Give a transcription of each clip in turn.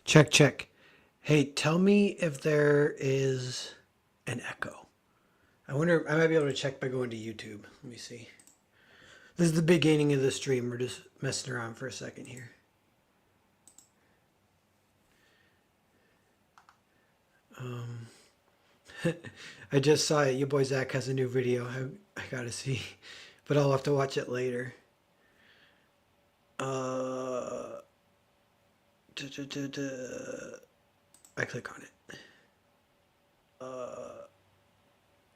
Check, check. Hey, tell me if there is an echo. I wonder, I might be able to check by going to YouTube. Let me see. This is the beginning of the stream. We're just messing around for a second here. I just saw it. Your boy Zach has a new video. I gotta see, but I'll have to watch it later. Duh, duh, duh, duh. I click on it.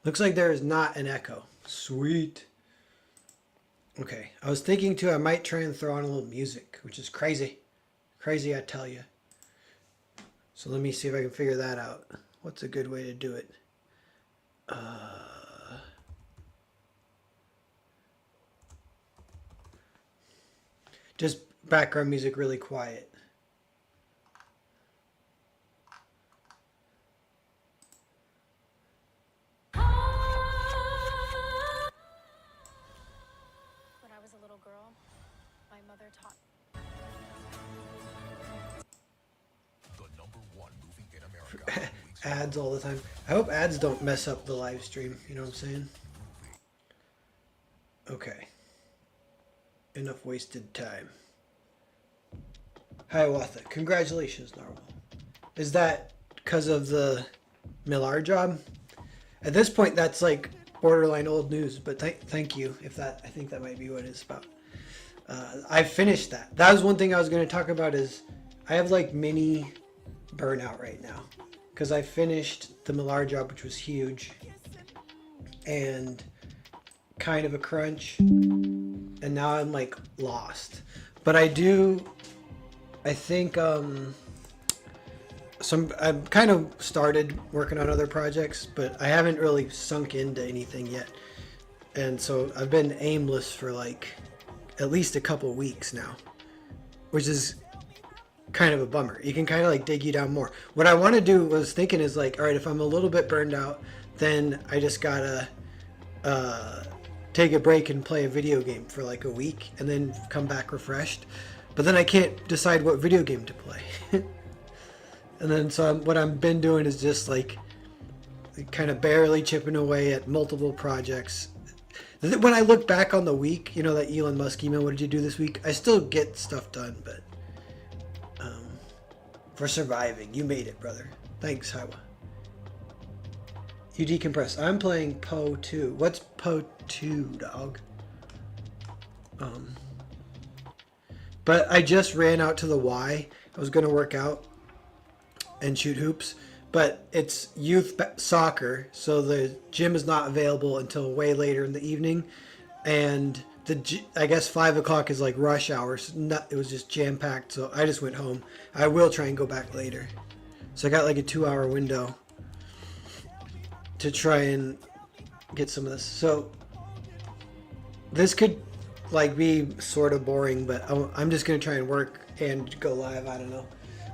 Looks like there is not an echo. Sweet. Okay, I was thinking too, I might try and throw on a little music, which is crazy. Crazy, I tell you. So let me see if I can figure that out. What's a good way to do it? Just background music really quiet. When I was a little girl, my mother taught. The #1 movie in America. Ads all the time. I hope ads don't mess up the live stream. You know what I'm saying? Okay. Enough wasted time. Hiawatha. Congratulations, Narwhal. Is that because of the Millar job? At this point, that's like borderline old news, but thank you. If that, I think that might be what it's about. I finished that. That was one thing I was going to talk about is I have like mini burnout right now because I finished the Millar job, which was huge and kind of a crunch, and now I'm like lost. But I think I've kind of started working on other projects, but I haven't really sunk into anything yet. And so I've been aimless for like at least a couple weeks now, which is kind of a bummer. You can kind of like dig you down more. What I want to do was thinking is like, all right, if I'm a little bit burned out, then I just gotta take a break and play a video game for like a week and then come back refreshed. But then I can't decide what video game to play. And then so what I've been doing is just like kind of barely chipping away at multiple projects. When I look back on the week, you know, that Elon Musk email, what did you do this week? I still get stuff done, but for surviving, you made it, brother. Thanks, Hiwa. You decompress. I'm playing Poe 2. What's Poe 2, dog? But I just ran out to the Y. I was going to work out and shoot hoops, but it's youth soccer, so the gym is not available until way later in the evening, and I guess 5 o'clock is like rush hour, so it was just jam-packed, so I just went home. I will try and go back later. So I got like a 2-hour window to try and get some of this. So this could like be sort of boring, but I'm just going to try and work and go live. I don't know.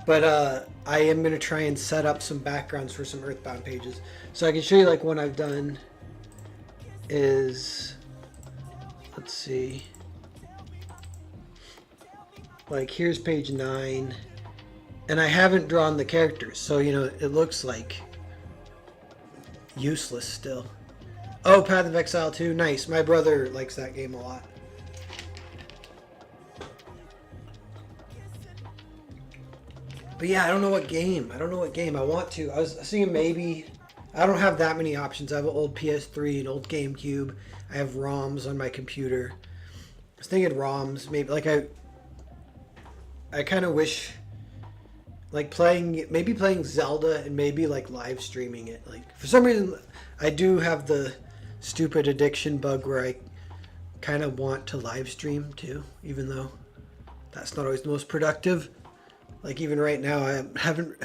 But I am going to try and set up some backgrounds for some Earthbound pages. So I can show you like one I've done is, let's see, like here's page 9, and I haven't drawn the characters, so you know it looks like useless still. Oh, Path of Exile 2, nice. My brother likes that game a lot. But yeah, I don't know what game. I want to. I was thinking maybe, I don't have that many options. I have an old PS3, an old GameCube. I have ROMs on my computer. I was thinking ROMs, maybe like I kind of wish like maybe playing Zelda and maybe like live streaming it. Like for some reason I do have the stupid addiction bug where I kind of want to live stream too, even though that's not always the most productive. Like even right now, I haven't.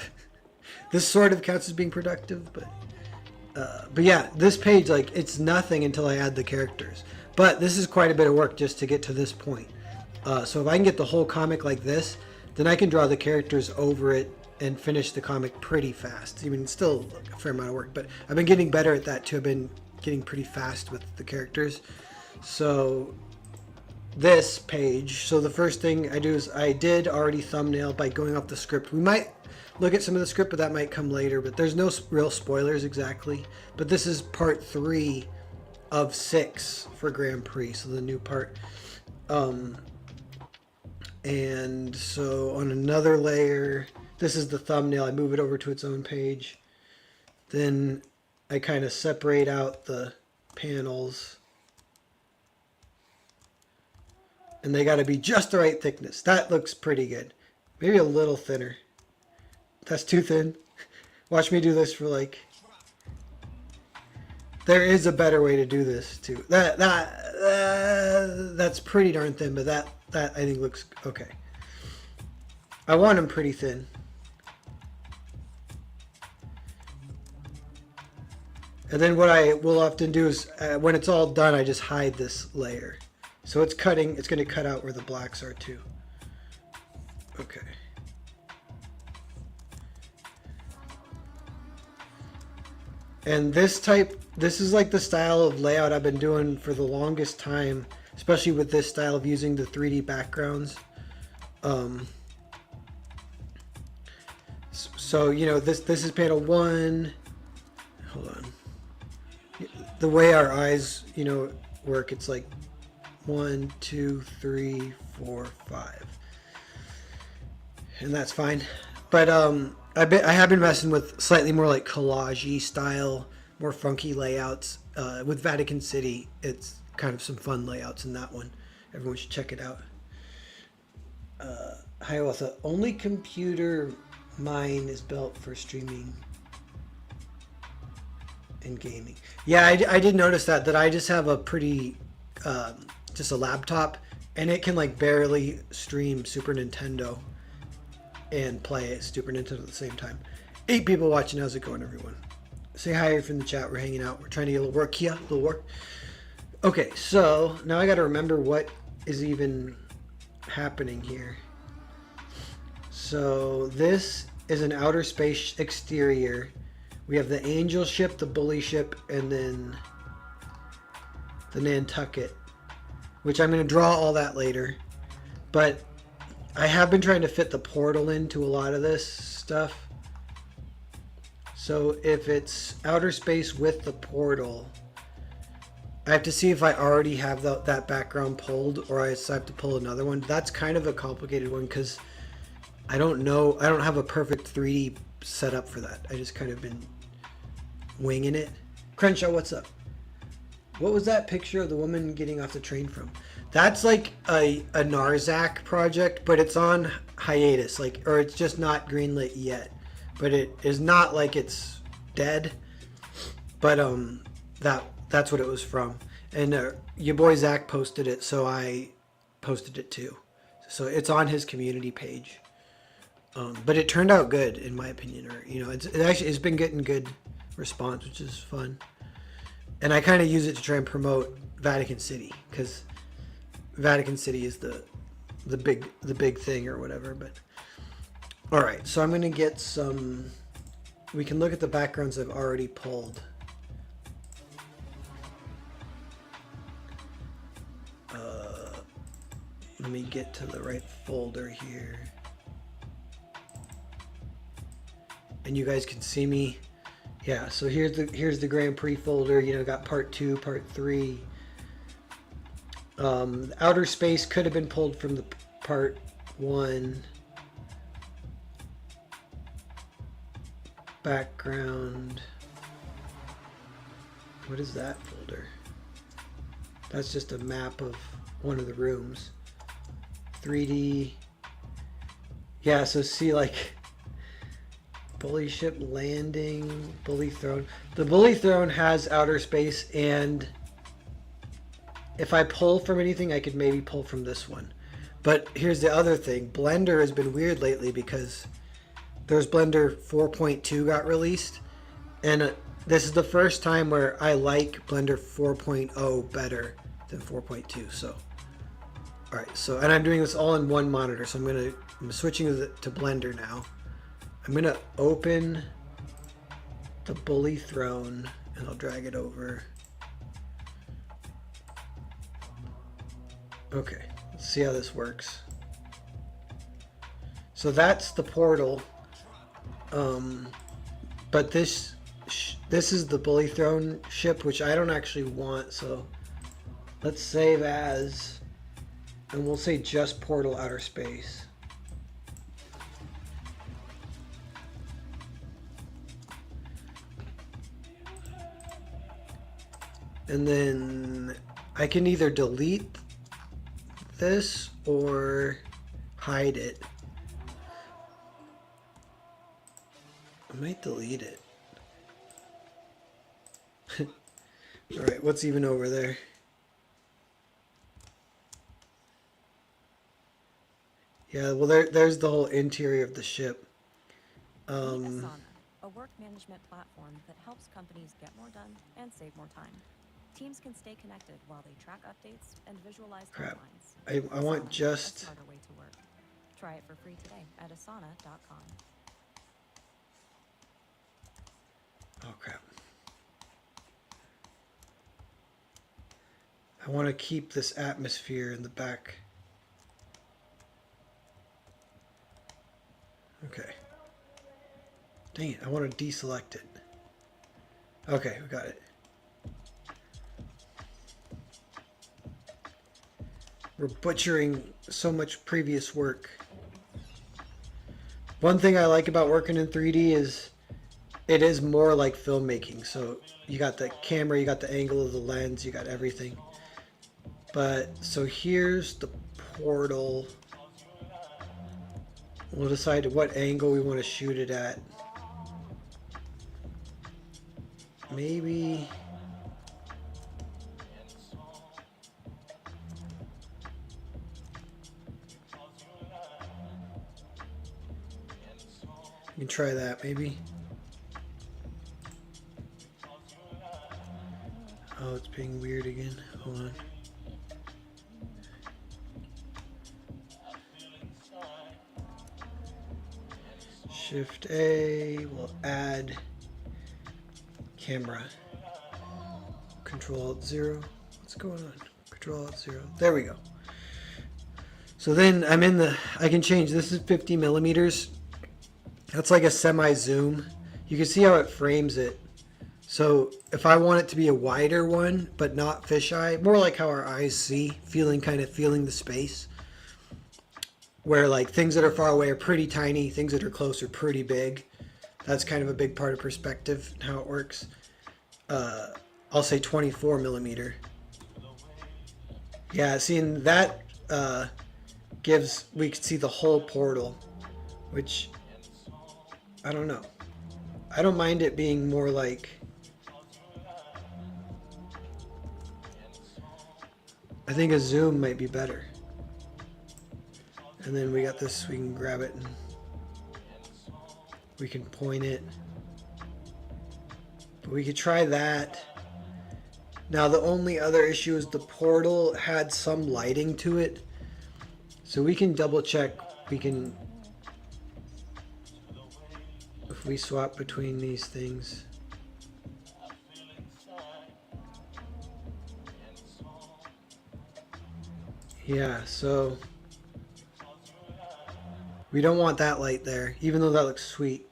This sort of counts as being productive, but yeah, this page like it's nothing until I add the characters. But this is quite a bit of work just to get to this point. So if I can get the whole comic like this, then I can draw the characters over it and finish the comic pretty fast. I mean, it's still a fair amount of work, but I've been getting better at that too. I've been getting pretty fast with the characters. So this page. So the first thing I do is I did already thumbnail by going off the script. We might look at some of the script, but that might come later. But there's no real spoilers exactly. But this is part 3 of 6 for Grand Prix, so the new part. And so on another layer, this is the thumbnail. I move it over to its own page. Then I kind of separate out the panels. And they got to be just the right thickness. That looks pretty good. Maybe a little thinner. That's too thin. Watch me do this for like... There is a better way to do this too. That's pretty darn thin, but that I think looks okay. I want them pretty thin. And then what I will often do is when it's all done, I just hide this layer. So it's cutting, it's going to cut out where the blacks are too. Okay. And this is like the style of layout I've been doing for the longest time, especially with this style of using the 3D backgrounds. So, you know, this is panel 1. Hold on. The way our eyes, you know, work, it's like 1, 2, 3, 4, 5. And that's fine. But I have been messing with slightly more like collage-y style, more funky layouts. With Vatican City, it's kind of some fun layouts in that one. Everyone should check it out. Hiawatha, only computer mine is built for streaming and gaming. Yeah, I did notice that I just have a pretty, just a laptop, and it can like barely stream Super Nintendo and play Super Nintendo at the same time. 8 people watching. How's it going, everyone? Say hi from the chat. We're hanging out. We're trying to get a little work here. A little work. Okay, so now I got to remember what is even happening here. So this is an outer space exterior. We have the Angel ship, the Bully ship, and then the Nantucket, which I'm going to draw all that later. But I have been trying to fit the portal into a lot of this stuff. So if it's outer space with the portal, I have to see if I already have that background pulled, or I just have to pull another one. That's kind of a complicated one because I don't know. I don't have a perfect 3D setup for that. I just kind of been winging it. Crenshaw, what's up? What was that picture of the woman getting off the train from? That's like a Narzak project, but it's on hiatus, or it's just not greenlit yet. But it is not like it's dead. But that's what it was from. And your boy Zach posted it, so I posted it too. So it's on his community page. But it turned out good, in my opinion. Or it's been getting good response, which is fun. And I kind of use it to try and promote Vatican City, because Vatican City is the big thing or whatever. But all right, so I'm gonna get some. We can look at the backgrounds I've already pulled. Let me get to the right folder here, and you guys can see me. Yeah, so here's the Grand Prix folder. Got part 2, part 3. Outer space could have been pulled from the part 1. Background. What is that folder? That's just a map of one of the rooms. 3D. Yeah, so see Bully ship landing, Bully throne. The Bully throne has outer space, and if I pull from anything, I could maybe pull from this one. But here's the other thing. Blender has been weird lately because there's Blender 4.2 got released, and this is the first time where I like Blender 4.0 better than 4.2. So, all right. So, and I'm doing this all in one monitor. So I'm switching to Blender now. I'm gonna open the Bully throne, and I'll drag it over. Okay, let's see how this works. So that's the portal. But this is the bully throne ship, which I don't actually want. So let's save as, and we'll say just portal outer space. And then I can either delete this or hide it. I might delete it. Alright, what's even over there? Yeah, well there's the whole interior of the ship. Meet Asana, a work management platform that helps companies get more done and save more time. Teams can stay connected while they track updates and visualize Crap. deadlines. I want Asana, just... a smarter way to work. Try it for free today at asana.com. Oh crap. I want to keep this atmosphere in the back. Okay. Dang it, I want to deselect it. Okay, we got it. We're butchering so much previous work. One thing I like about working in 3D is it is more like filmmaking. So you got the camera, you got the angle of the lens, you got everything. But so here's the portal. We'll decide what angle we want to shoot it at. Maybe... we can try that, maybe. Oh, it's being weird again. Hold on. Shift A, we'll add camera. Control Alt 0. What's going on? Control Alt 0. There we go. So then I'm in the, I can change, this is 50 millimeters. That's like a semi-zoom. You can see how it frames it. So if I want it to be a wider one, but not fisheye, more like how our eyes see, feeling the space. Where like things that are far away are pretty tiny, things that are close are pretty big. That's kind of a big part of perspective and how it works. I'll say 24 millimeter. Yeah, seeing that gives, we can see the whole portal, which I don't know. I don't mind it being more like, I think a zoom might be better. And then we got this, we can grab it and we can point it. But we could try that. Now the only other issue is the portal had some lighting to it. So we can double check, we can, if we swap between these things. Yeah, so we don't want that light there, even though that looks sweet.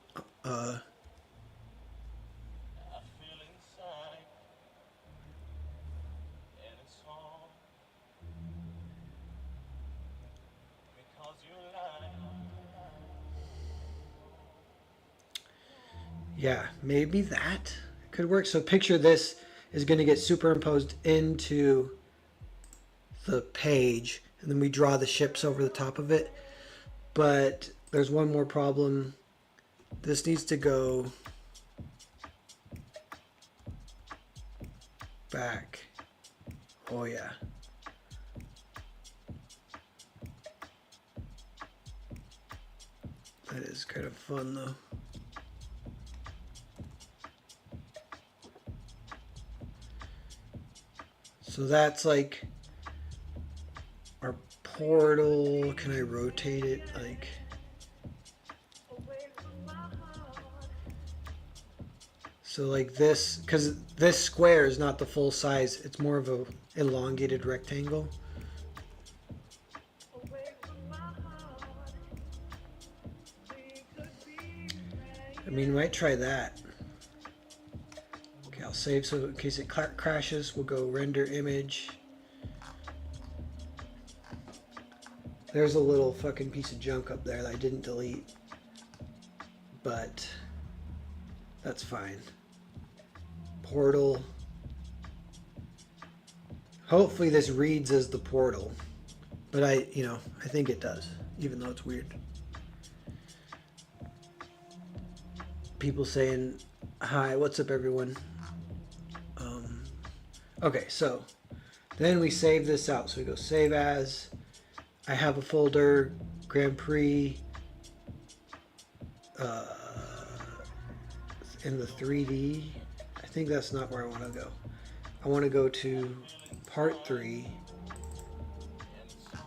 Yeah, maybe that could work. So picture this is going to get superimposed into the page, and then we draw the ships over the top of it. But there's one more problem. This needs to go back. Oh yeah. That is kind of fun though. So that's like our portal. Can I rotate it? Like, so like this, because this square is not the full size. It's more of a elongated rectangle. mean, we might try that. Okay, I'll save so in case it crashes, we'll go render image. There's a little fucking piece of junk up there that I didn't delete. But that's fine. Portal. Hopefully this reads as the portal. But I think it does, even though it's weird. People saying, hi, what's up everyone? Okay, so then we save this out. So we go save as. I have a folder, Grand Prix, in the 3D. I think that's not where I want to go. I want to go to part 3,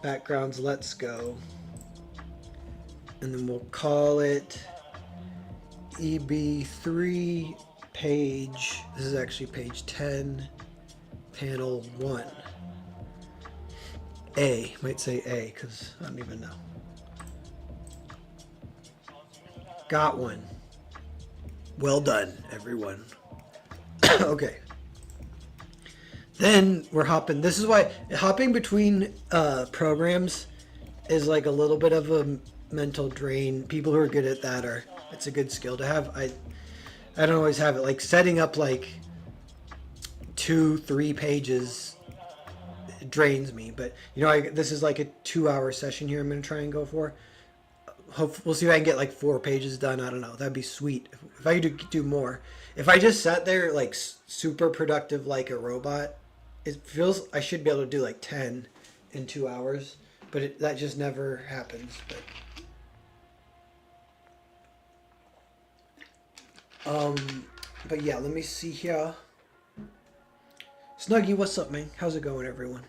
backgrounds, let's go. And then we'll call it EB3 page. This is actually page 10, panel 1. A, might say A, because I don't even know. Got one. Well done, everyone. Okay. Then we're hopping. This is why hopping between programs is like a little bit of a mental drain. People who are good at that it's a good skill to have. I don't always have it. Like setting up like 2-3 pages drains me, but this is like a 2-hour session here I'm going to try and go for. We'll see if I can get like 4 pages done. I don't know. That'd be sweet if I could do more. If I just sat there like super productive like a robot, it feels I should be able to do like 10 in 2 hours, but that just never happens. But yeah, let me see here. Snuggy, what's up, man? How's it going, everyone?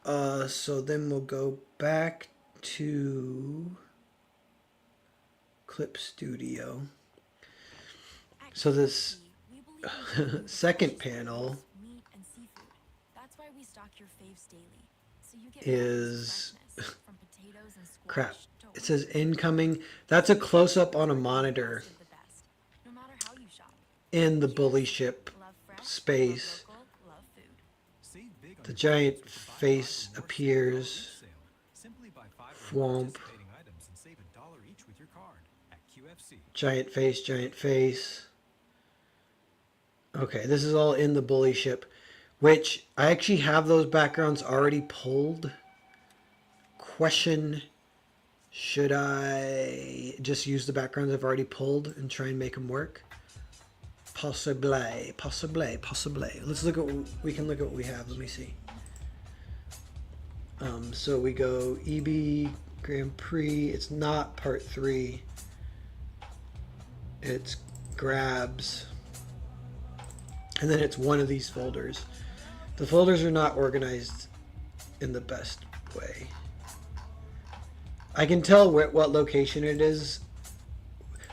So then we'll go back to Clip Studio. So this second panel Meat and seafood. That's why we stock your faves daily. So you get is freshness from potatoes and squash crap. to It says incoming. That's a close-up on a monitor the best. No matter how you shop. in the bully ship Love fresh, space. love local, love food. Save big on The your giant groceries and buy face more appears. sale. Simply buy 5 or more Thwomp. participating items and save $1 each with your card at QFC. Giant face, giant face. Okay, this is all in the bully ship, which I actually have those backgrounds already pulled. Question, should I just use the backgrounds I've already pulled and try and make them work? Possibly. Let's look at, we can look at what we have. Let me see. So we go EB Grand Prix. It's not part 3. It's grabs. And then it's one of these folders. The folders are not organized in the best way. I can tell what location it is,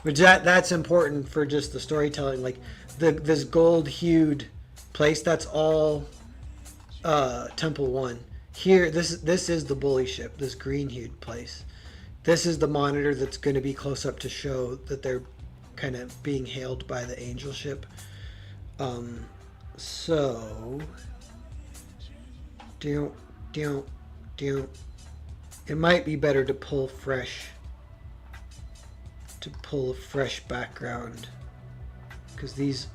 which that's important for just the storytelling. Like this gold-hued place, that's all Temple 1. Here, this is the bully ship, this green-hued place. This is the monitor that's going to be close up to show that they're kind of being hailed by the angel ship. So it might be better to pull a fresh background, because these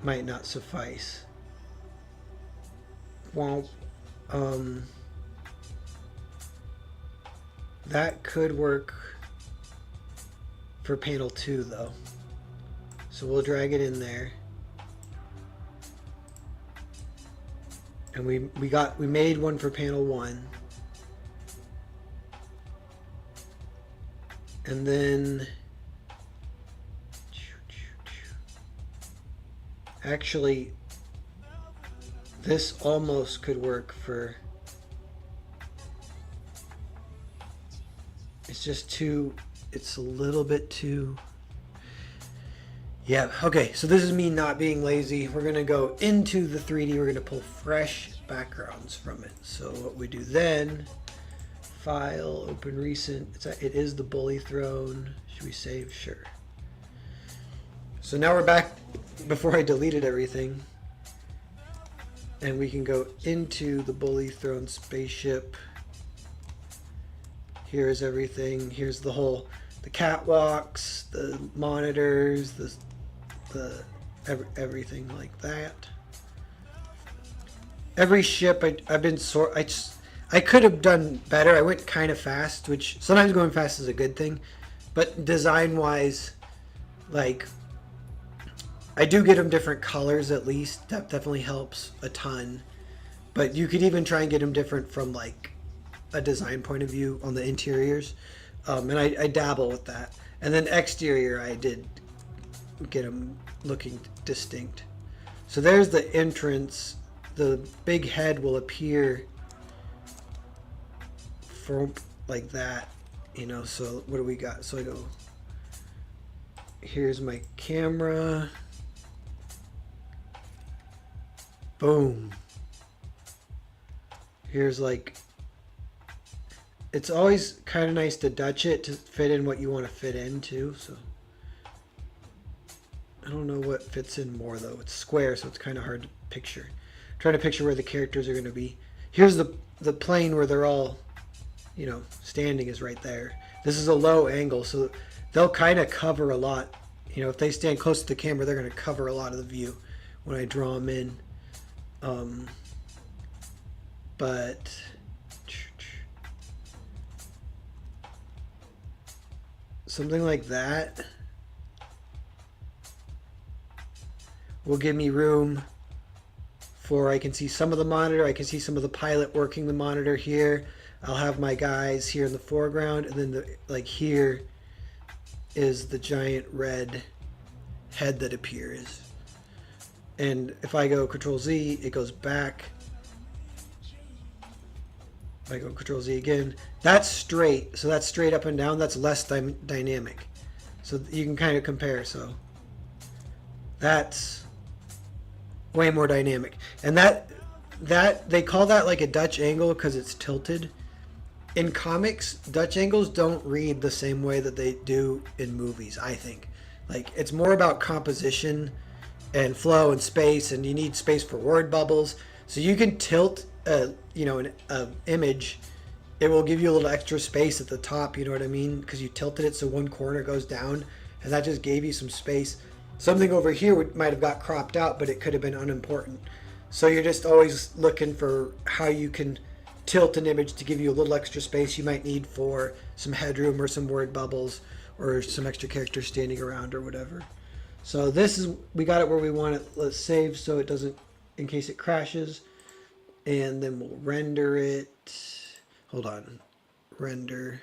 might not suffice. Well, that could work for panel 2 though, so we'll drag it in there. And we made one for panel 1. And then actually this almost could work for, it's just too, it's a little bit too, yeah, okay, so this is me not being lazy. We're going to go into the 3D. We're going to pull fresh backgrounds from it. So what we do then, file, open recent. It is the bully throne. Should we save? Sure. So now we're back before I deleted everything. And we can go into the Bully Throne spaceship. Here's everything. Here's the catwalks, the monitors, everything like that. Every ship I could have done better. I went kind of fast, which sometimes going fast is a good thing, but design wise, like, I do get them different colors at least. That definitely helps a ton. But you could even try and get them different from like a design point of view on the interiors. And I dabble with that. And then exterior, I did get them looking distinct. So there's the entrance. The big head will appear from like that, you know. So what do we got? So I go, here's my camera. Boom. Here's like, it's always kind of nice to Dutch it to fit in what you want to fit into. So I don't know what fits in more though. It's square, so it's kind of hard to picture. I'm trying to picture where the characters are going to be. Here's the plane where they're all, you know, standing is right there. This is a low angle, so they'll kind of cover a lot. You know, if they stand close to the camera, they're going to cover a lot of the view when I draw them in. But something like that will give me room for, I can see some of the monitor, I can see some of the pilot working the monitor here. I'll have my guys here in the foreground, and then like here is the giant red head that appears. And if I go Control Z, it goes back. If I go Control Z again, that's straight. So that's straight up and down. That's less dynamic. So you can kind of compare. So that's way more dynamic. And that they call that like a Dutch angle because it's tilted. In comics, Dutch angles don't read the same way that they do in movies, I think. Like, it's more about composition and flow and space, and you need space for word bubbles. So you can tilt an image. It will give you a little extra space at the top, you know what I mean? Because you tilted it so one corner goes down, and that just gave you some space. Something over here might have got cropped out, but it could have been unimportant. So you're just always looking for how you can tilt an image to give you a little extra space you might need for some headroom or some word bubbles or some extra characters standing around or whatever. So this is, we got it where we want it. Let's save so it doesn't, in case it crashes. And then we'll render it. Hold on. Render.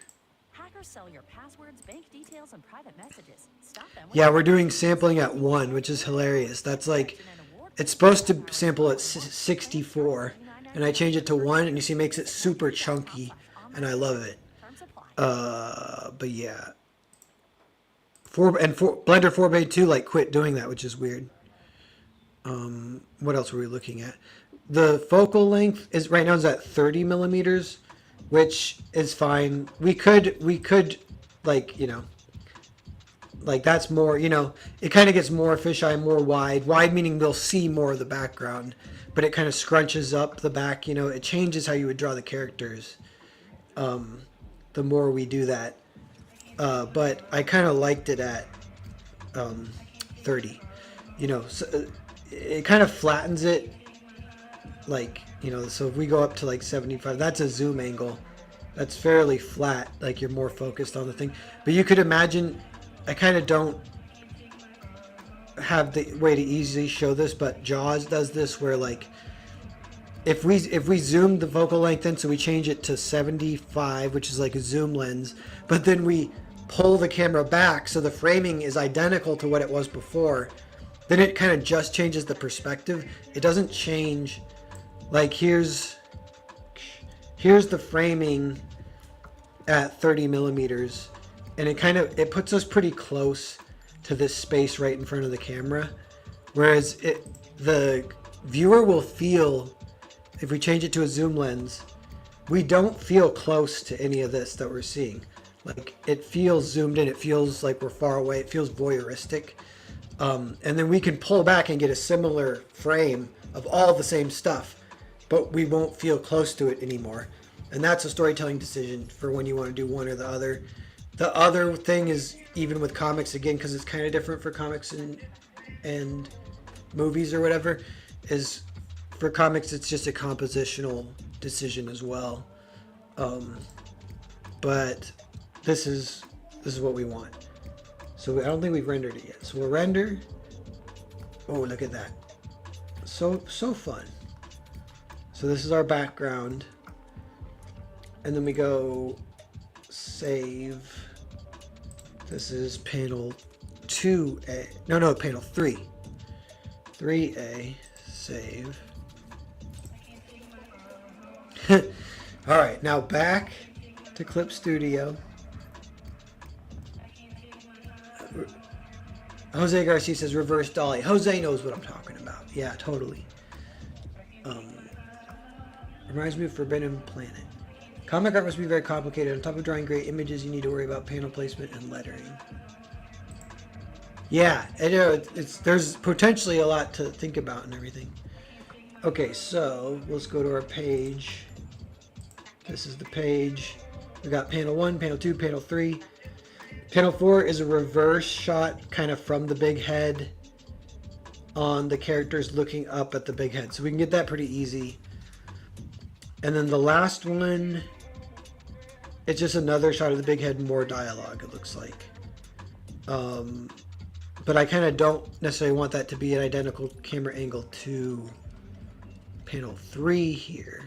Hackers sell your passwords, bank details, and private messages. Stop them. Yeah, we're doing sampling at 1, which is hilarious. That's like, it's supposed to sample at 64. And I change it to 1, and you see it makes it super chunky. And I love it. But yeah. Blender 4Bay2 like quit doing that, which is weird. What else were we looking at? The focal length is right now is at 30 millimeters, which is fine. We could like, you know, like that's more, you know, it kind of gets more fisheye, more wide meaning they'll see more of the background, but it kind of scrunches up the back, you know, it changes how you would draw the characters. The more we do that. But I kind of liked it at 30, you know, so it kind of flattens it, like, you know, so if we go up to like 75, that's a zoom angle, that's fairly flat, like you're more focused on the thing. But you could imagine, I kind of don't have the way to easily show this, but Jaws does this where like, if we zoom the focal length in, so we change it to 75, which is like a zoom lens, but then we pull the camera back so the framing is identical to what it was before, then it kind of just changes the perspective. It doesn't change, like here's the framing at 30 millimeters, and it puts us pretty close to this space right in front of the camera, whereas the viewer will feel, if we change it to a zoom lens, we don't feel close to any of this that we're seeing. Like, it feels zoomed in, it feels like we're far away, it feels voyeuristic. And then we can pull back and get a similar frame of all the same stuff, but we won't feel close to it anymore. And that's a storytelling decision for when you want to do one or the other. The other thing is, even with comics, again, because it's kind of different for comics and movies or whatever, is for comics it's just a compositional decision as well. But this is what we want. So I don't think we've rendered it yet. So we'll render. Oh, look at that. So fun. So this is our background. And then we go save. This is panel 2A. No, panel 3. 3A. Save. All right, now back to Clip Studio. Jose Garcia says reverse dolly. Jose knows what I'm talking about. Yeah, totally. Reminds me of Forbidden Planet. Comic art must be very complicated. On top of drawing great images, you need to worry about panel placement and lettering. Yeah, there's potentially a lot to think about and everything. Okay, so let's go to our page. This is the page. We got panel 1, panel 2, panel 3. Panel 4 is a reverse shot kind of from the big head on the characters looking up at the big head. So we can get that pretty easy. And then the last one, it's just another shot of the big head, more dialogue, it looks like. But I kind of don't necessarily want that to be an identical camera angle to panel 3 here.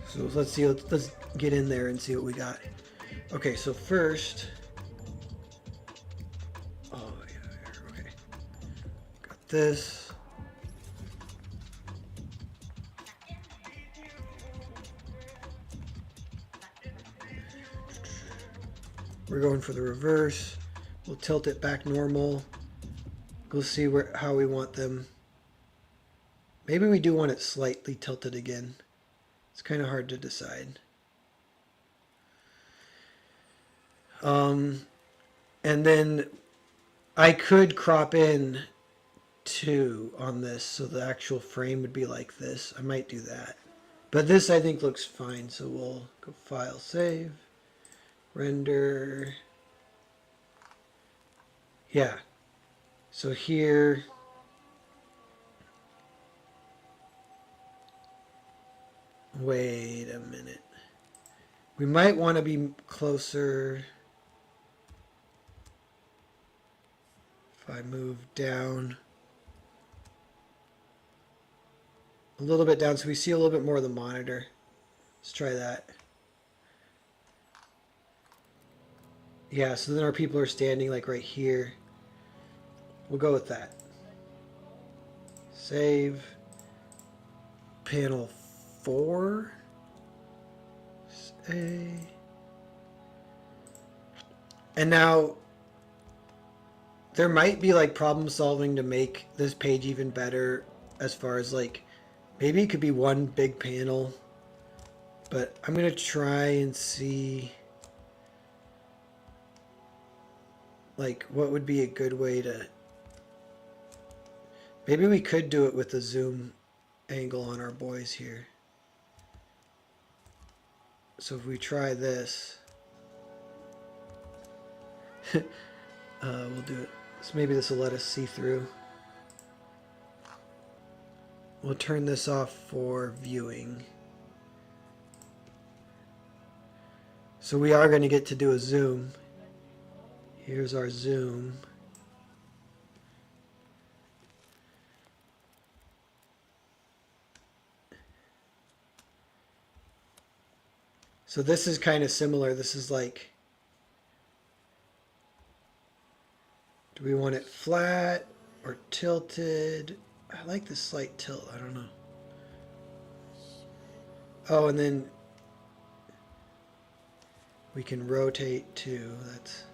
So let's see, let's get in there and see what we got. Okay, so first, okay, got this. We're going for the reverse. We'll tilt it back normal. We'll see how we want them. Maybe we do want it slightly tilted again. It's kind of hard to decide. And then I could crop in 2 on this so the actual frame would be like this. I might do that. But this I think looks fine, so we'll go File, Save, Render. Yeah. So here, wait a minute. We might want to be closer. If I move down a little bit down so we see a little bit more of the monitor. Let's try that. Yeah, so then our people are standing like right here. We'll go with that. Save. Panel 4. Save. And now there might be like problem solving to make this page even better, as far as like maybe it could be one big panel, but I'm gonna try and see like what would be a good way to, maybe we could do it with the zoom angle on our boys here. So if we try this, we'll do it. So maybe this will let us see through. We'll turn this off for viewing. So we are going to get to do a zoom. Here's our zoom. So this is kind of similar. This is like, do we want it flat or tilted? I like the slight tilt. I don't know. Oh, and then we can rotate too. That's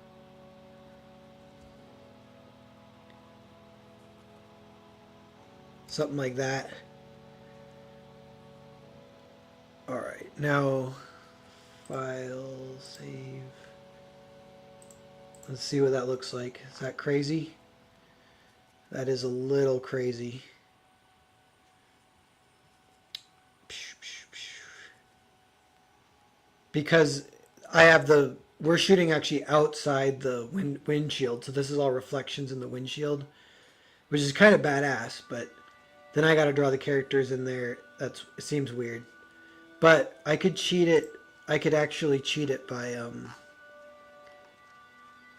something like that. All right, now File, Save. Let's see what that looks like. Is that crazy? That is a little crazy. Because I have we're shooting actually outside the windshield, so this is all reflections in the windshield, which is kind of badass, but then I got to draw the characters in there. It seems weird. But I could cheat it. I could actually cheat it by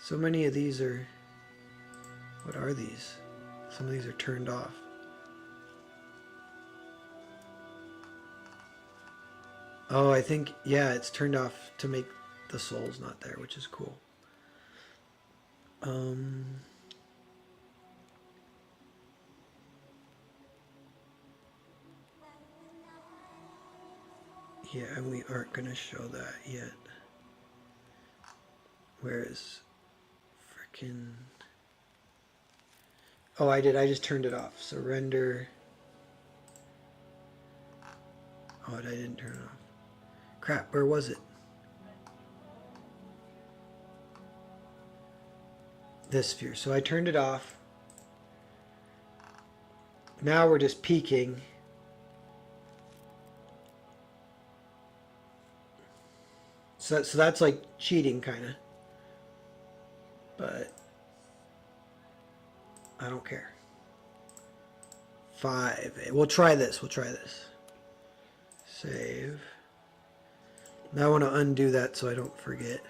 so many of these are, what are these? Some of these are turned off. Oh, I think, yeah, it's turned off to make the souls not there, which is cool. Yeah, and we aren't going to show that yet. Where is frickin'... Oh, I did. I just turned it off. So render... Oh, I didn't turn it off. Crap, where was it? This sphere. So I turned it off. Now we're just peeking. So that's like cheating, kind of. But I don't care. 5. We'll try this. We'll try this. Save. Now I want to undo that so I don't forget.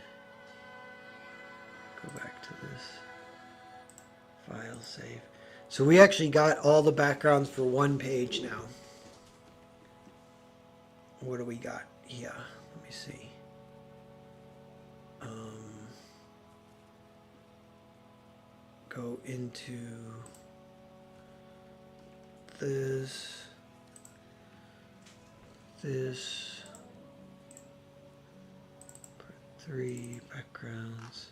Go back to this. File, save. So we actually got all the backgrounds for one page now. What do we got? Yeah, let me see. Go into this, 3 backgrounds.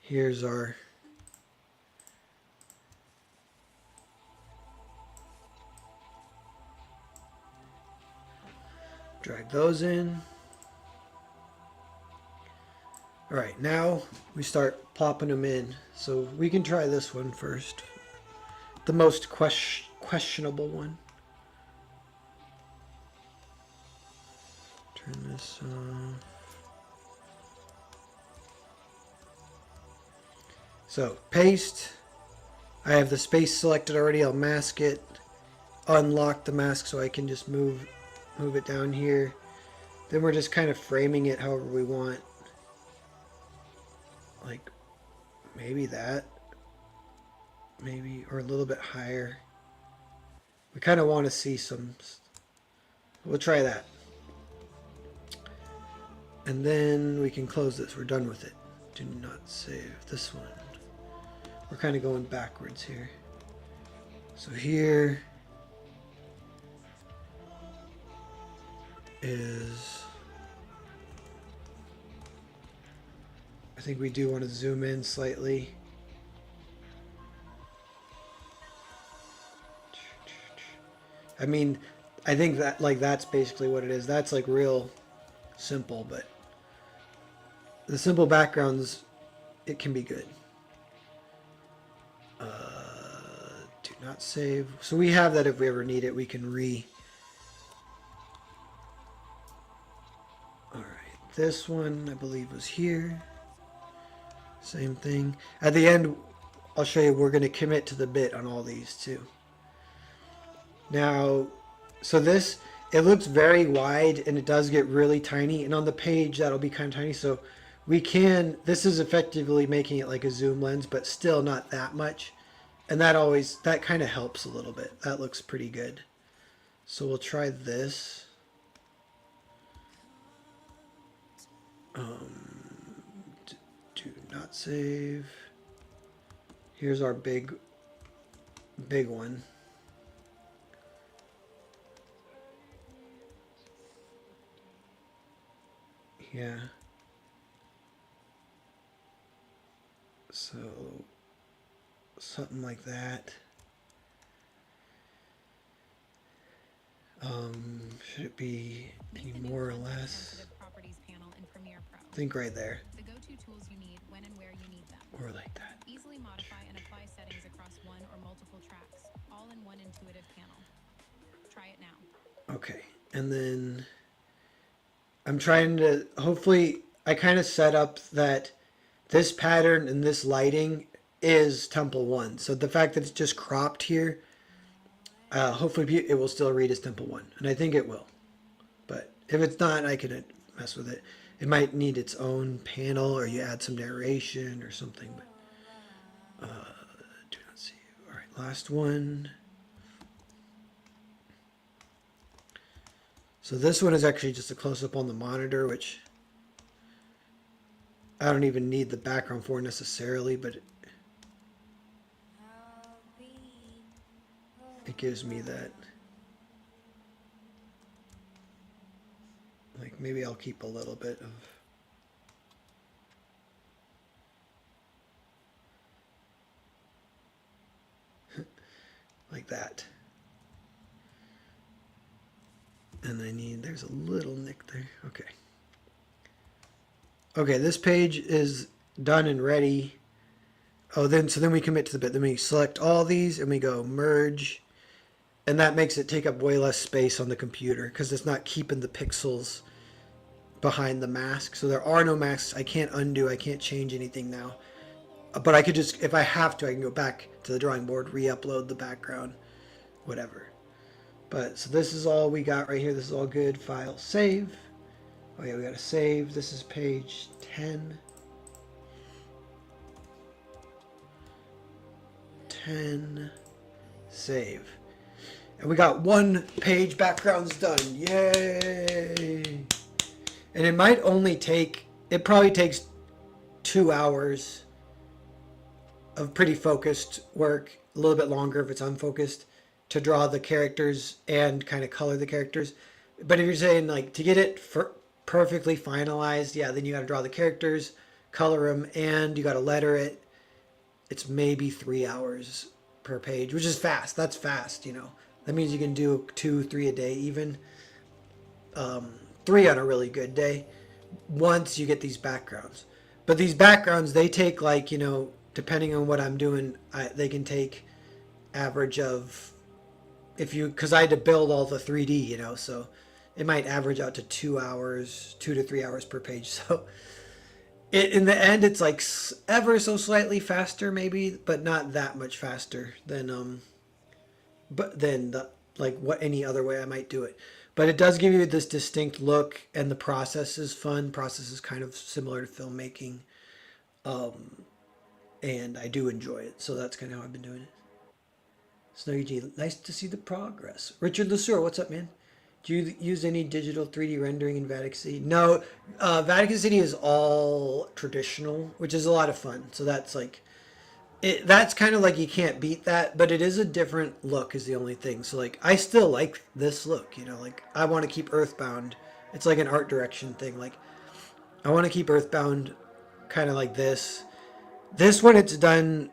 Here's our drag those in. All right, now we start plopping them in. So we can try this one first. The most questionable one. Turn this off. So paste. I have the space selected already. I'll mask it. Unlock the mask so I can just move it down here. Then we're just kind of framing it however we want. Like maybe that. Maybe, or a little bit higher. We kind of want to see some. We'll try that. And then we can close this. We're done with it. Do not save this one. We're kind of going backwards here. So here is, I think we do want to zoom in slightly. I mean, I think that that's basically what it is. That's like real simple, but the simple backgrounds, it can be good. Do not save. So we have that if we ever need it, we can Alright, this one I believe was here. Same thing. At the end, I'll show you we're going to commit to the bit on all these too. Now, so this, it looks very wide and it does get really tiny, and on the page that'll be kind of tiny, so we can, this is effectively making it like a zoom lens, but still not that much, and that kind of helps a little bit. That looks pretty good. So we'll try this. Do not save. Here's our big one. Yeah. So something like that. Should it be any more or less? Properties panel in Premiere Pro. I think right there. The go-to tools you need when one intuitive panel. Try it now. Okay, and then I'm trying to, hopefully, I kind of set up that this pattern and this lighting is Temple 1. So the fact that it's just cropped here, hopefully it will still read as Temple 1. And I think it will. But if it's not, I can mess with it. It might need its own panel, or you add some narration or something. But, do not see. All right, last one. So this one is actually just a close-up on the monitor, which I don't even need the background for necessarily, but it gives me that. Like, maybe I'll keep a little bit of like that. And there's a little nick there. Okay. Okay, this page is done and ready. So then we commit to the bit. Then we select all these and we go merge. And that makes it take up way less space on the computer because it's not keeping the pixels behind the mask. So there are no masks. I can't undo. I can't change anything now. But I could just, if I have to, I can go back to the drawing board, re-upload the background, whatever. But so this is all we got right here. This is all good. File, save. Oh yeah, we got to save. This is page 10. 10. Save. And we got one page backgrounds done. Yay! And it might only take, it probably takes 2 hours of pretty focused work, a little bit longer if it's unfocused, to draw the characters and kind of color the characters. But if you're saying like to get it perfectly finalized, yeah, then you got to draw the characters, color them, and you got to letter it. It's maybe 3 hours per page, which is fast. That's fast, you know. That means you can do 2, 3 a day even. 3 on a really good day once you get these backgrounds. But these backgrounds, they take like, you know, depending on what I'm doing, they can take average of, because I had to build all the 3D, you know, so it might average out to 2 hours, 2 to 3 hours per page. So in the end, it's like ever so slightly faster maybe, but not that much faster than like what any other way I might do it. But it does give you this distinct look, and the process is fun. Process is kind of similar to filmmaking. And I do enjoy it. So that's kind of how I've been doing it. Snow G, nice to see the progress. Richard Lesueur, what's up, man? Do you use any digital 3D rendering in Vatican City? No, Vatican City is all traditional, which is a lot of fun. So that's like, that's kind of like you can't beat that, but it is a different look is the only thing. So like, I still like this look, you know, like I want to keep Earthbound. It's like an art direction thing. Like I want to keep Earthbound kind of like this. This when it's done,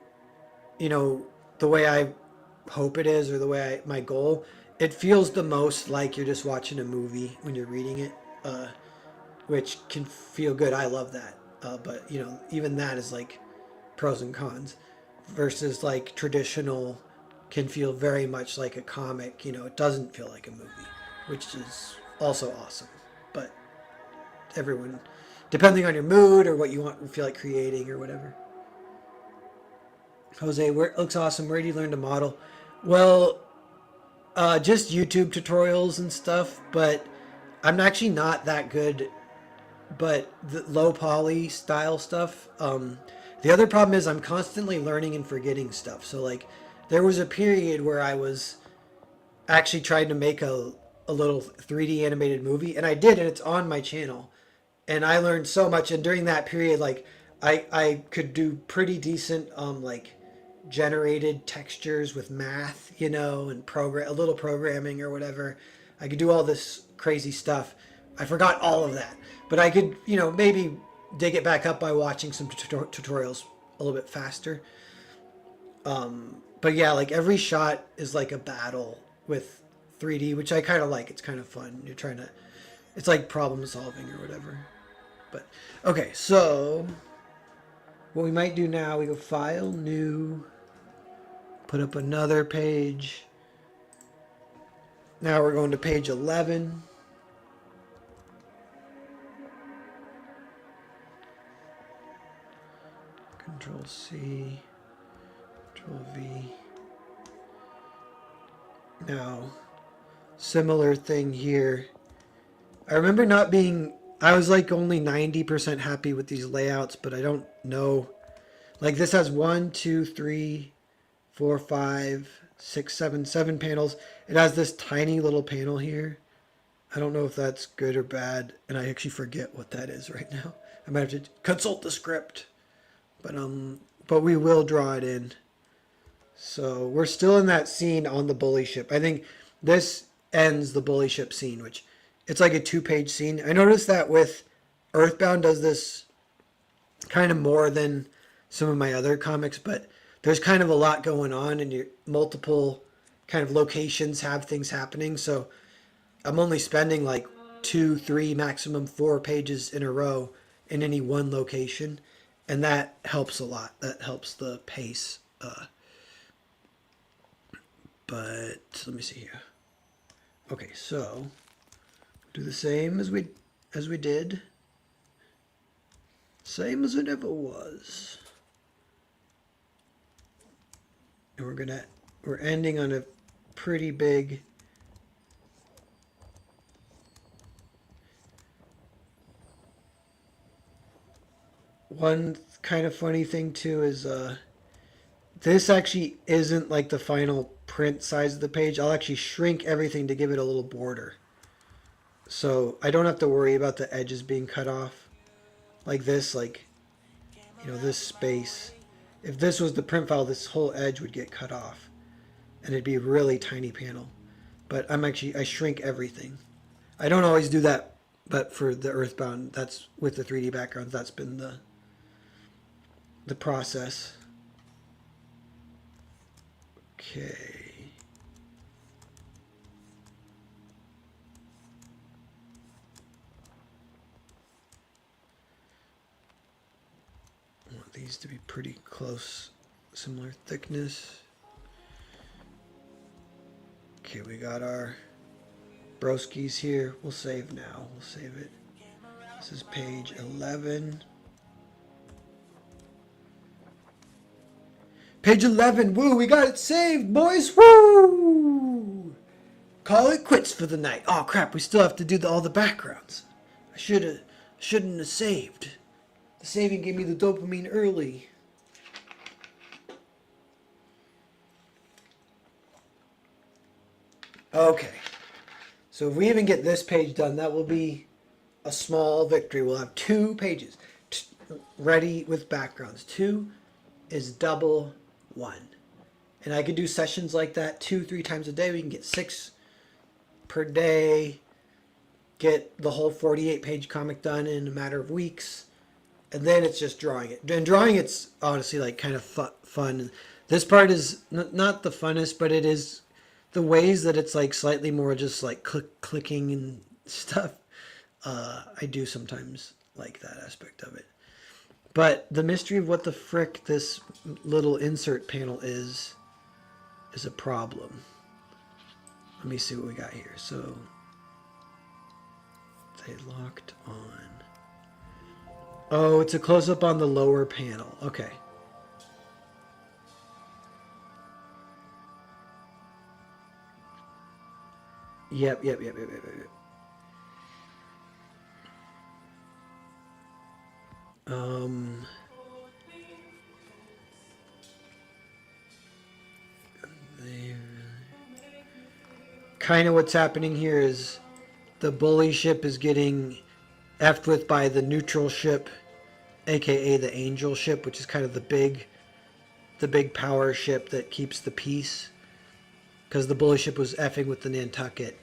you know, the way I hope it is, or the way my goal, it feels the most like you're just watching a movie when you're reading it, which can feel good. I love that. But you know, even that is like pros and cons, versus like traditional can feel very much like a comic. You know, it doesn't feel like a movie, which is also awesome. But everyone, depending on your mood or what you want, feel like creating or whatever. Jose, it looks awesome. Where do you learn to model? Well, just YouTube tutorials and stuff, but I'm actually not that good. But the low poly style stuff, the other problem is I'm constantly learning and forgetting stuff. So like there was a period where I was actually trying to make a little 3D animated movie, and I did, and it's on my channel. And I learned so much, and during that period, like I could do pretty decent like generated textures with math, you know, and a little programming or whatever. I could do all this crazy stuff. I forgot all of that, but I could, you know, maybe dig it back up by watching some tutorials a little bit faster. But yeah, like every shot is like a battle with 3D, which I kind of like. It's kind of fun. You're trying to, it's like problem solving or whatever. But okay, so what we might do now, we go file, new, put up another page. Now we're going to page 11. Control C, Control V. Now, similar thing here. I remember not being, I was like only 90% happy with these layouts, but I don't know. Like this has 1, 2, 3, 4, 5, 6, 7, 7 panels. It has this tiny little panel here. I don't know if that's good or bad, and I actually forget what that is right now. I might have to consult the script, but we will draw it in. So we're still in that scene on the bully ship. I think this ends the bully ship scene, which it's like a 2-page scene. I noticed that with Earthbound does this kind of more than some of my other comics, but there's kind of a lot going on and multiple kind of locations have things happening. So I'm only spending like 2, 3, maximum 4 pages in a row in any one location. And that helps a lot. That helps the pace. But let me see here. Okay, so do the same as we did. Same as it ever was. And we're ending on a pretty big one kind of funny thing too is this actually isn't like the final print size of the page. I'll actually shrink everything to give it a little border. So I don't have to worry about the edges being cut off. Like this, like, you know, this space. If this was the print file, this whole edge would get cut off. And it'd be a really tiny panel. But I shrink everything. I don't always do that, but for the Earthbound, that's with the 3D backgrounds, that's been the process. Okay. I want these to be pretty close, similar thickness. Okay, we got our broskies here. We'll save now. We'll save it. This is page 11. Page 11. Woo, we got it saved, boys. Woo! Call it quits for the night. Oh, crap. We still have to do all the backgrounds. Shouldn't have saved. The saving gave me the dopamine early. Okay. So if we even get this page done, that will be a small victory. We'll have 2 pages ready with backgrounds. 2 is double 1. And I could do sessions like that 2-3 times a day. We can get 6 per day. Get the whole 48-page comic done in a matter of weeks. And then it's just drawing it. And drawing it's honestly like kind of fun. This part is not the funnest, but it is the ways that it's like slightly more just like clicking and stuff. I do sometimes like that aspect of it. But the mystery of what the frick this little insert panel is a problem. Let me see what we got here. So they locked on. Oh, it's a close-up on the lower panel. Okay. Yep. Kind of what's happening here is the bully ship is getting effed with by the neutral ship, aka the angel ship, which is kind of the big power ship that keeps the peace, because the bully ship was effing with the Nantucket.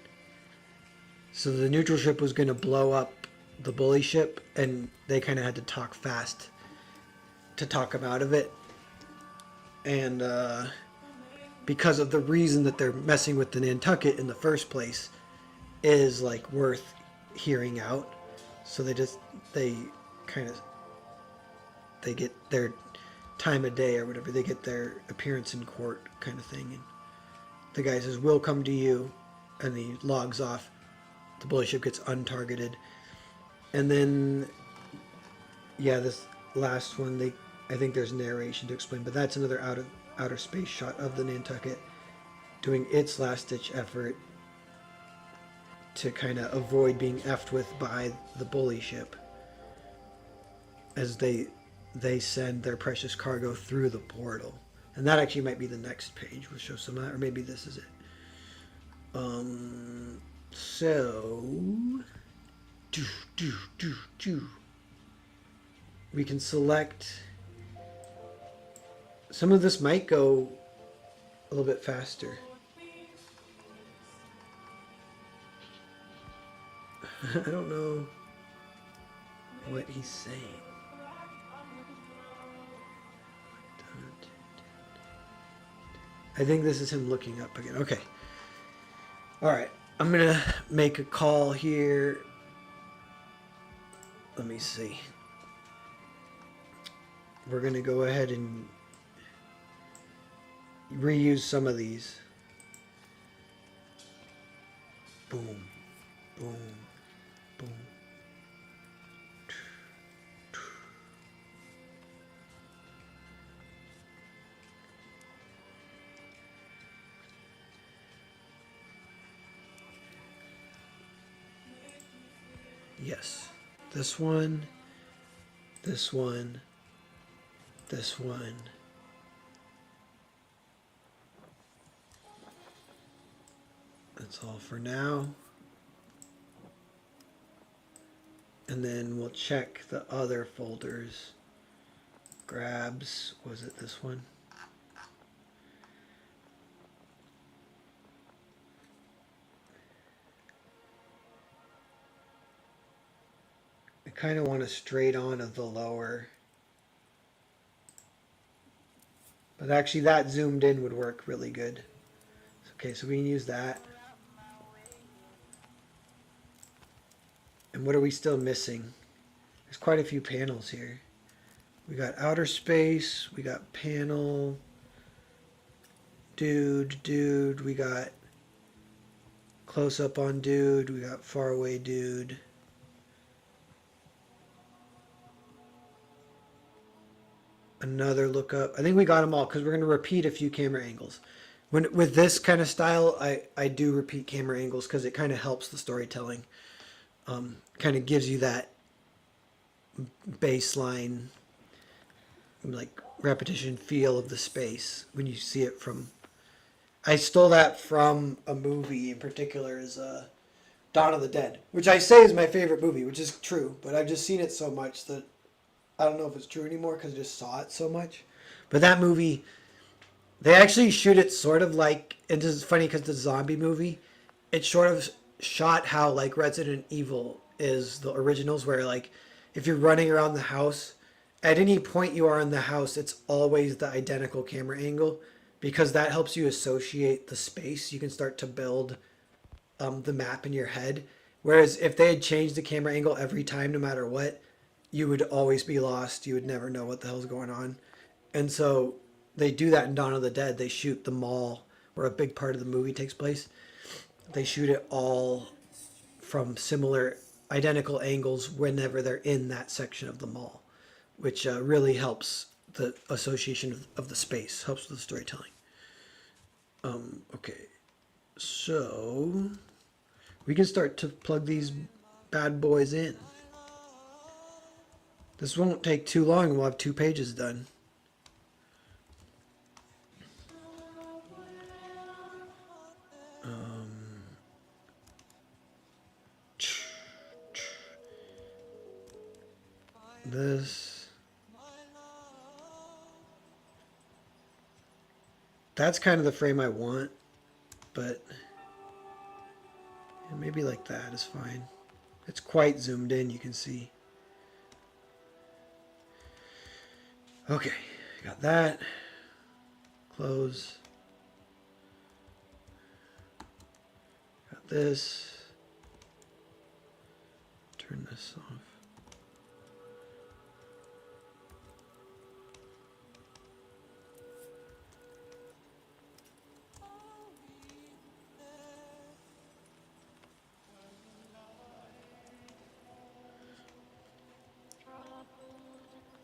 So the neutral ship was going to blow up the bully ship, and they kind of had to talk fast to talk them out of it. And because of the reason that they're messing with the Nantucket in the first place is like worth hearing out. So they get their time of day or whatever. They get their appearance in court kind of thing. And the guy says, "We'll come to you." and he logs off. The bully ship gets untargeted. And then, yeah, this last one, I think there's narration to explain, but that's another outer space shot of the Nantucket doing its last-ditch effort to kind of avoid being effed with by the bully ship as they send their precious cargo through the portal. And that actually might be the next page. We'll show some of that, or maybe this is it. So we can select. Some of this might go a little bit faster. I don't know what he's saying. I think this is him looking up again. Okay. All right. I'm going to make a call here. Let me see. We're going to go ahead and reuse some of these. Boom. Boom. Boom. Yes. This one, this one, this one. That's all for now. And then we'll check the other folders. Grabs, was it this one? I kind of want a straight on of the lower. But actually that zoomed in would work really good. Okay, so we can use that. And what are we still missing? There's quite a few panels here. We got outer space, we got panel, dude, we got close up on dude, we got far away dude. Another look up. I think we got them all because we're going to repeat a few camera angles. With this kind of style, I do repeat camera angles because it kind of helps the storytelling. Kind of gives you that baseline, like repetition feel of the space when you see it from. I stole that from a movie in particular, is Dawn of the Dead, which I say is my favorite movie, which is true, but I've just seen it so much that I don't know if it's true anymore because I just saw it so much. But that movie, they actually shoot it sort of like, and this is funny because the zombie movie, it's sort of shot how like Resident Evil is, the originals, where like if you're running around the house, at any point you are in the house, it's always the identical camera angle because that helps you associate the space. You can start to build the map in your head. Whereas if they had changed the camera angle every time, no matter what, you would always be lost. You would never know what the hell's going on. And so they do that in Dawn of the Dead. They shoot the mall where a big part of the movie takes place. They shoot it all from similar, identical angles whenever they're in that section of the mall, which really helps the association of the space, helps with the storytelling. Okay, so we can start to plug these bad boys in. This won't take too long and we'll have 2 pages done. This. That's kind of the frame I want, but yeah, maybe like that is fine. It's quite zoomed in, you can see. Okay, got that. Close. Got this. Turn this off.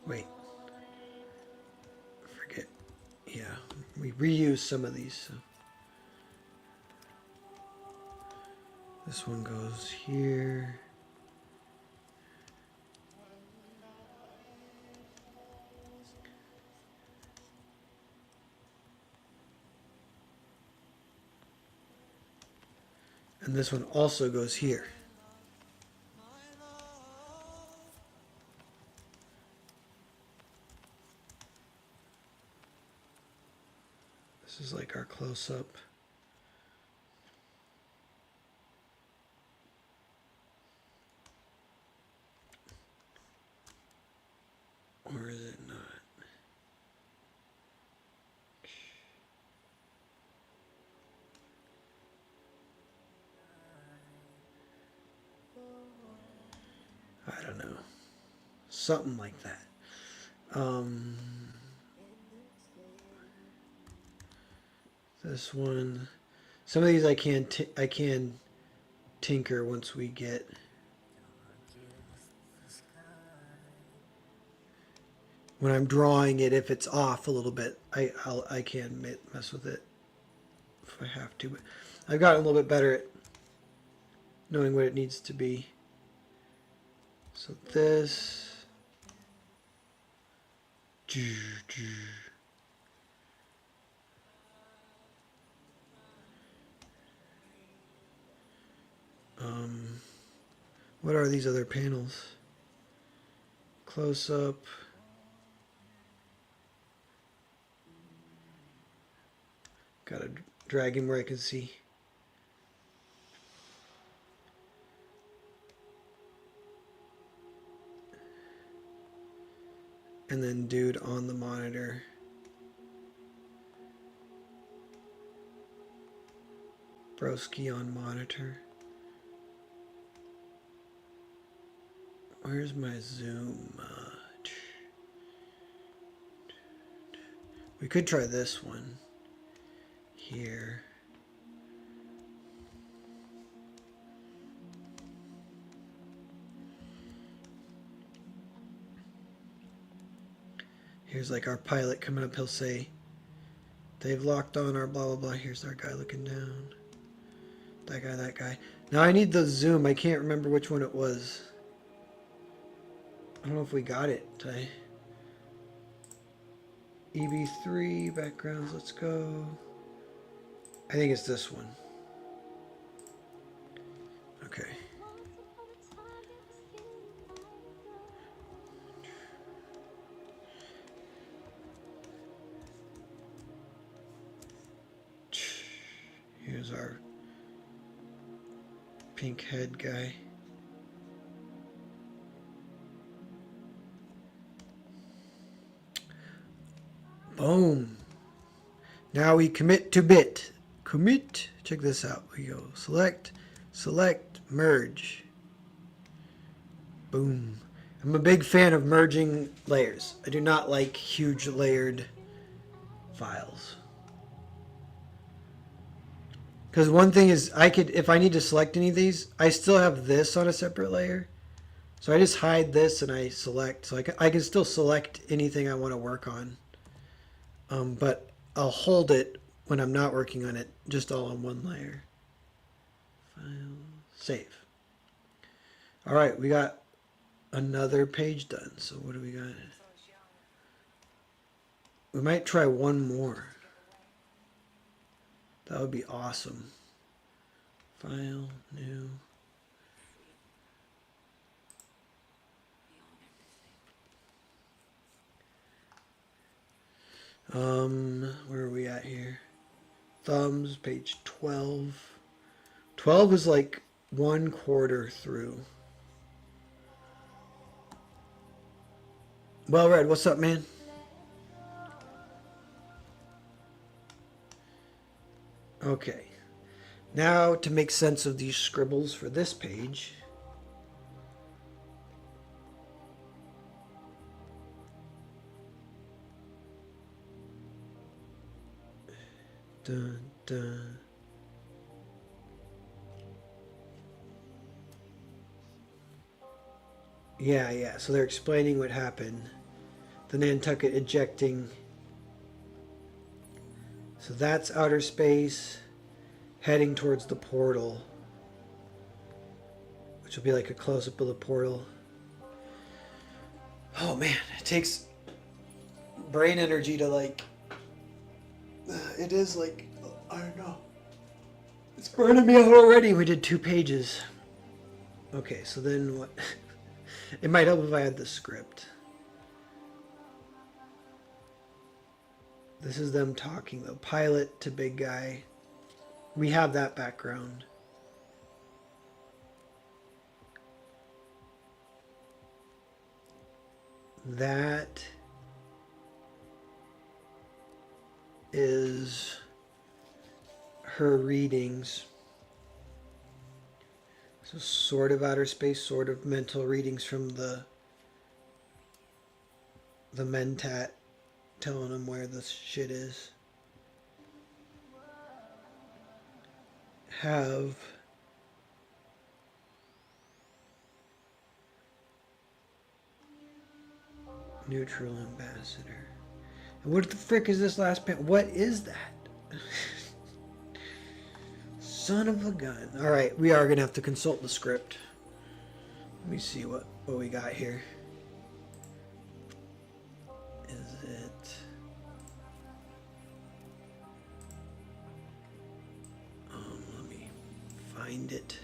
Wait. Forget. Yeah, we reuse some of these. So. This one goes here. And this one also goes here. This is like our close-up. Or is it not? I don't know. Something like that. This one. Some of these I can tinker once we get. When I'm drawing it, if it's off a little bit, I can mess with it if I have to. But I've gotten a little bit better at knowing what it needs to be. So this. What are these other panels? Close up. Gotta drag him where I can see. And then dude on the monitor. Broski on monitor. Where's my zoom? We could try this one here. Here's like our pilot coming up. He'll say, they've locked on our blah, blah, blah. Here's our guy looking down. That guy, that guy. Now I need the zoom. I can't remember which one it was. I don't know if we got it today. EB3 backgrounds, let's go. I think it's this one. Okay. Here's our pink head guy. Boom. Now we commit to bit. Commit. Check this out. We go select, select, merge. Boom. I'm a big fan of merging layers. I do not like huge layered files. Because one thing is, I could, if I need to select any of these, I still have this on a separate layer. So I just hide this and I select. So I can still select anything I want to work on. But I'll hold it when I'm not working on it, just all on one layer. File, save. All right, we got another page done. So what do we got? We might try one more. That would be awesome. File, new. Where are we at here? Thumbs, page 12. 12 is like 1/4 through. Well read, what's up, man? Okay. Now to make sense of these scribbles for this page. Dun, dun. Yeah. So they're explaining what happened. the Nantucket ejecting. So that's outer space, heading towards the portal, which will be like a close-up of the portal. Oh man, it takes brain energy to like, it is like, I don't know. It's burning me out already. We did 2 pages. Okay, so then what? It might help if I had the script. This is them talking though. Pilot to big guy. We have that background. That is her readings. So sort of outer space, sort of mental readings from the Mentat telling them where this shit is. Have neutral ambassador. And what the frick is this last bit? What is that? Son of a gun. Alright, we are going to have to consult the script. Let me see what we got here. Is it... let me find it.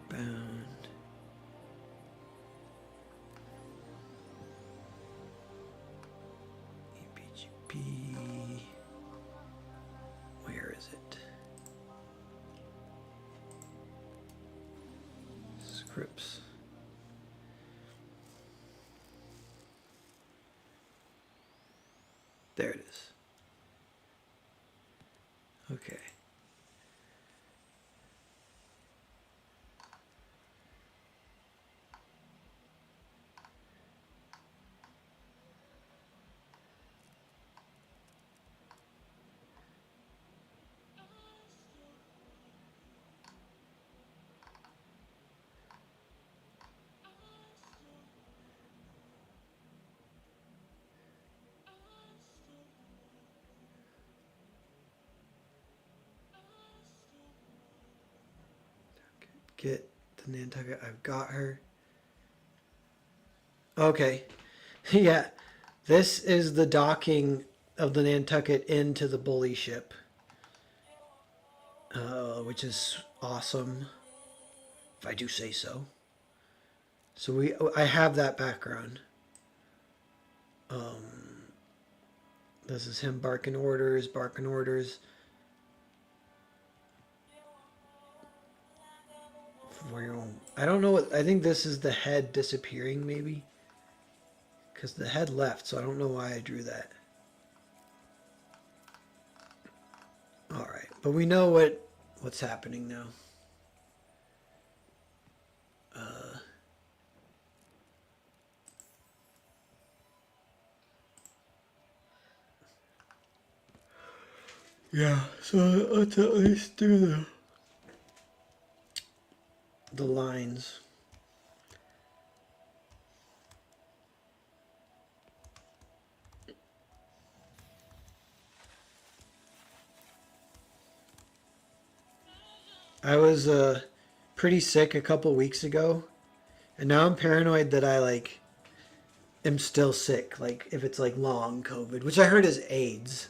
Bound. EPGP. Where is it? Scripts. There it is. Okay. Get the Nantucket. I've got her. Okay. Yeah. This is the docking of the Nantucket into the bully ship. Which is awesome. If I do say so. So I have that background. This is him barking orders. I don't know what, I think this is the head disappearing maybe. Because the head left, so I don't know why I drew that. Alright, but we know what's happening now. Yeah, so let's at least do the lines. I was pretty sick a couple weeks ago, and now I'm paranoid that I am still sick. Like if it's like long COVID, which I heard is AIDS,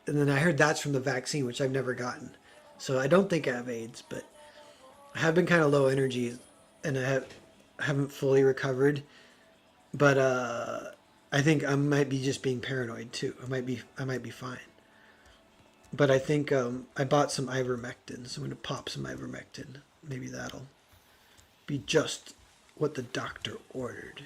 and then I heard that's from the vaccine, which I've never gotten. So I don't think I have AIDS, but I have been kind of low energy, and I haven't fully recovered. But I think I might be just being paranoid too. I might be fine. But I think I bought some ivermectin, so I'm going to pop some ivermectin. Maybe that'll be just what the doctor ordered.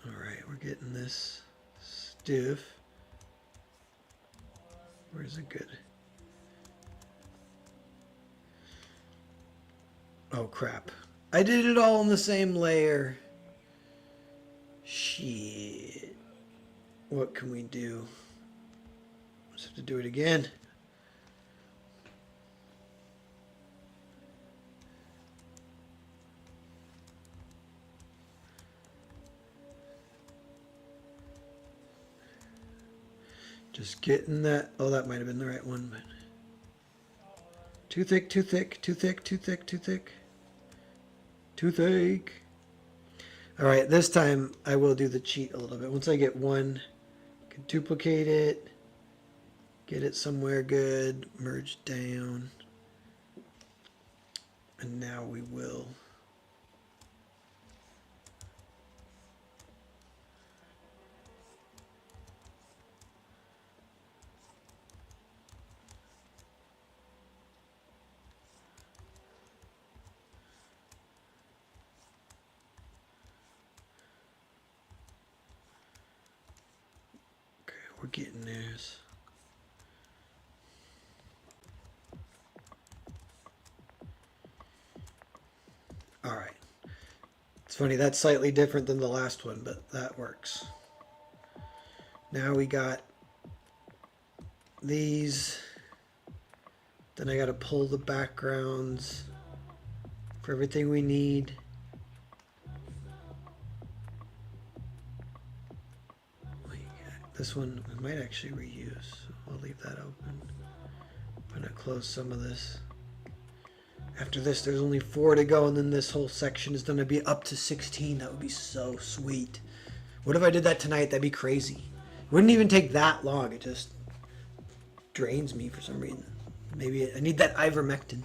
All right, we're getting this stiff. Where's it good? Oh crap. I did it all in the same layer. Shit. What can we do? Just have to do it again. Just getting that. Oh, that might have been the right one, but too thick, too thick, too thick, too thick, too thick, too thick. All right, this time I will do the cheat a little bit. Once I get one, I can duplicate it, get it somewhere good, merge down, and now we will. We're getting theirs. All right. It's funny, that's slightly different than the last one, but that works. Now we got these. Then I got to pull the backgrounds for everything we need. This one we might actually reuse. So I'll leave that open. I'm gonna close some of this. After this, there's only 4 to go, and then this whole section is gonna be up to 16. That would be so sweet. What if I did that tonight? That'd be crazy. It wouldn't even take that long. It just drains me for some reason. Maybe I need that ivermectin.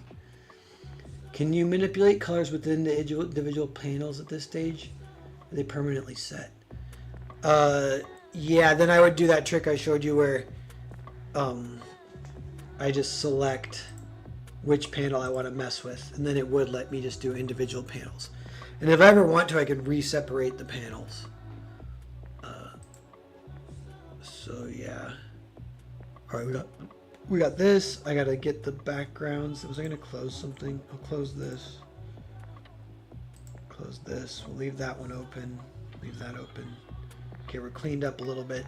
Can you manipulate colors within the individual panels at this stage? Are they permanently set? Yeah, then I would do that trick I showed you where I just select which panel I want to mess with, and then it would let me just do individual panels. And if I ever want to, I could re-separate the panels. So yeah. All right, we got this. I gotta get the backgrounds. Was I gonna close something? I'll close this. Close this. We'll leave that one open. Leave that open. Okay, we're cleaned up a little bit.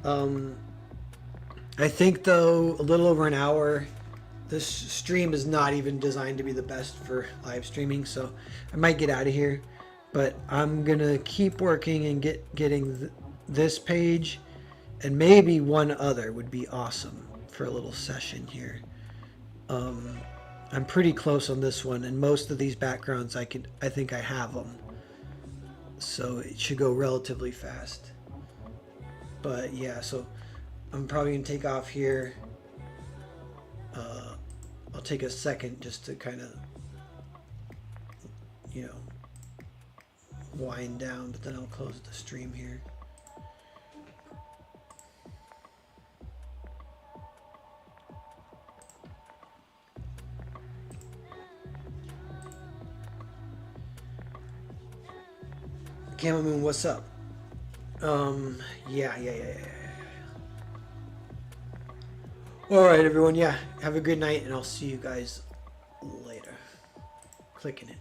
I think though a little over an hour. This stream is not even designed to be the best for live streaming, so I might get out of here. But I'm gonna keep working and getting this page, and maybe one other would be awesome for a little session here. I'm pretty close on this one, and most of these backgrounds I think I have them. So it should go relatively fast. But yeah, so I'm probably gonna take off here. I'll take a second just to kind of, wind down, but then I'll close the stream here. Camel Moon, what's up? Yeah. All right, everyone. Yeah, have a good night, and I'll see you guys later. Clicking it.